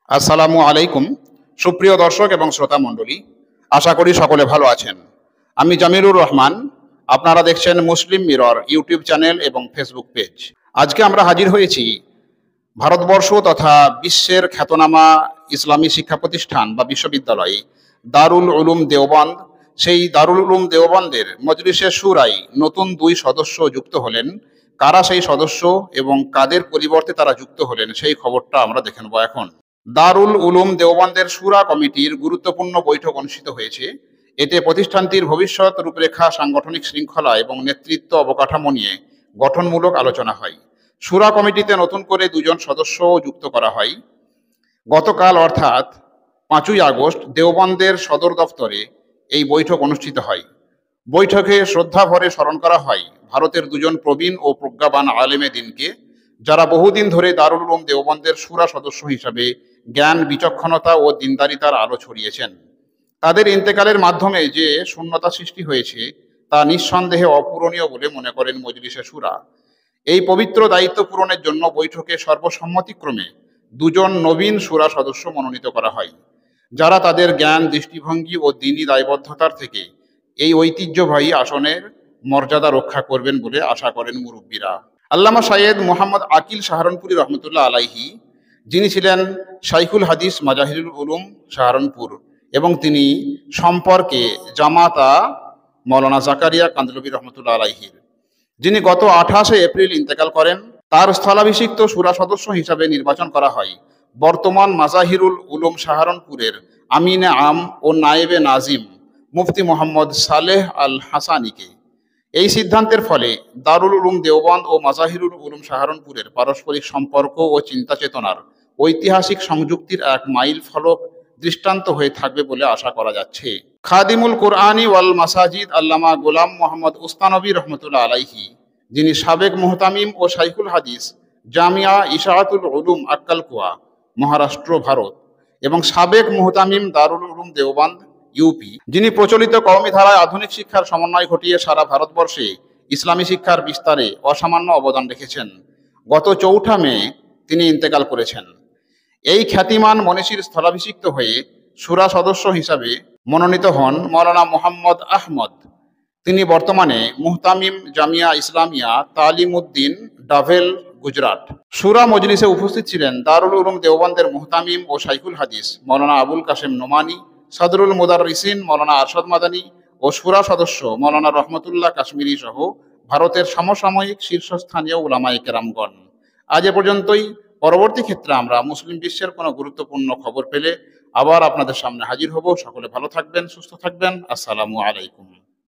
আসসালামু আলাইকুম। সুপ্রিয় দর্শক এবং শ্রোতা মণ্ডলী, আশা করি সকলে ভালো আছেন। আমি জামিলুর রহমান। আপনারা দেখছেন মুসলিম মিরর ইউটিউব চ্যানেল এবং ফেসবুক পেজ। আজকে আমরা হাজির হয়েছি ভারতবর্ষ তথা বিশ্বের খ্যাতনামা ইসলামী শিক্ষা প্রতিষ্ঠান বা বিশ্ববিদ্যালয় দারুল উলুম দেওবন্দ। সেই দারুল উলুম দেওবন্দের মজলিসে শুরায় নতুন 2 সদস্য যুক্ত হলেন। কারা সেই সদস্য এবং কাদের পরিবর্তে তারা যুক্ত হলেন সেই খবরটা আমরা দেখে নেব এখন। দারুল উলুম দেওবন্দের শুরা কমিটির গুরুত্বপূর্ণ বৈঠক অনুষ্ঠিত হয়েছে। এতে প্রতিষ্ঠানটির ভবিষ্যৎ রূপরেখা, সাংগঠনিক শৃঙ্খলা এবং নেতৃত্ব অবকাঠামো নিয়ে গঠনমূলক আলোচনা হয়। শুরা কমিটিতে নতুন করে 2 জন সদস্য যুক্ত করা হয়। গতকাল অর্থাৎ 5ই আগস্ট দেওবন্দের সদর দফতরে এই বৈঠক অনুষ্ঠিত হয়। বৈঠকে শ্রদ্ধাভরে স্মরণ করা হয় ভারতের 2 জন প্রবীণ ও প্রজ্ঞাবান আলেমে দিনকে, যারা বহুদিন ধরে দারুল উলুম দেওবন্দের শুরা সদস্য হিসাবে জ্ঞান, বিচক্ষণতা ও দিনদারিতার আলো ছড়িয়েছেন। তাদের ইন্তেকালের মাধ্যমে যে শূন্যতা সৃষ্টি হয়েছে তা নিঃসন্দেহে অপূরণীয় বলে মনে করেন মজলিসে শুরা। এই পবিত্র দায়িত্ব পূরণের জন্য বৈঠকে সর্বসম্মতিক্রমে 2 জন নবীন শুরা সদস্য মনোনীত করা হয়, যারা তাদের জ্ঞান, দৃষ্টিভঙ্গি ও দ্বীনি দায়বদ্ধতার থেকে এই ঐতিহ্যবাহী আসনের মর্যাদা রক্ষা করবেন বলে আশা করেন মুরব্বীরা। আল্লামা সাইয়েদ মোহাম্মদ আকিল সাহারানপুরি রহমতুল্লাহ আলাইহি, যিনি ছিলেন শাইখুল হাদিস মাজাহিরুল উলুম সাহারানপুর, এবং তিনি সম্পর্কে জামাতা মৌলানা জাকারিয়া কান্দলবী রহমতুল্লাহ আলাইহির, যিনি গত 28শে এপ্রিল ইন্তেকাল করেন। তার স্থলাভিষিক্ত শুরা সদস্য হিসাবে নির্বাচন করা হয় বর্তমান মাজাহিরুল উলুম সাহারানপুরের আমিনে আম ও নায়েবে নাজিম মুফতি মোহাম্মদ সালেহ আল হাসানিকে। এই সিদ্ধান্তের ফলে দারুল উলুম দেওবন্দ ও মাজাহিরুল উলুম সাহারানপুরের পারস্পরিক সম্পর্ক ও চিন্তা চেতনার ঐতিহাসিক সংযুক্তির এক মাইল ফলক দৃষ্টান্ত হয়ে থাকবে বলে আশা করা যাচ্ছে। খাদিমুল কুরআনি ওয়াল মাসাজিদ আল্লামা গোলাম মোহাম্মদ উস্তানবী রহমতুল্লাহ আলাইহি, যিনি সাবেক মুহতামিম ও শাইখুল হাদিস জামিয়া ইশাআতুল উলুম আক্কালকুয়া, মহারাষ্ট্র, ভারত, এবং সাবেক মুহতামিম দারুল উলুম দেওবন্দ, ইউপি, যিনি প্রচলিত কওমি ধারায় আধুনিক শিক্ষার সমন্বয় ঘটিয়ে সারা ভারতবর্ষে ইসলামী শিক্ষার বিস্তারে অসামান্য অবদান রেখেছেন। গত 4 মে তিনি ইন্তেকাল করেছেন। এই খ্যাতিমান মনীষীর স্থলাভিষিক্ত হয়ে শুরা সদস্য হিসাবে মনোনীত হন মৌলানা মোহাম্মদ আহমদ। তিনি বর্তমানে মুহতামিম জামিয়া ইসলামিয়া তালিমউদ্দিন, ডাভেল, গুজরাট। শুরা মজলিসে উপস্থিত ছিলেন দারুল উলুম দেওবন্দের মুহতামিম ও শাইখুল হাদিস মৌলানা আবুল কাশেম নোমানি, সদরুল মুদাররিসিন মৌলানা আরশাদ মাদানী ও শুরা সদস্য মৌলানা রহমতুল্লাহ কাশ্মীরি সহ ভারতের সমসাময়িক শীর্ষস্থানীয় উলামায়ে কেরামগণ। আজ এ পর্যন্তই। পরবর্তী ক্ষেত্রে আমরা মুসলিম বিশ্বের কোনো গুরুত্বপূর্ণ খবর পেলে আবার আপনাদের সামনে হাজির হব। সকলে ভালো থাকবেন, সুস্থ থাকবেন। আসসালামু আলাইকুম।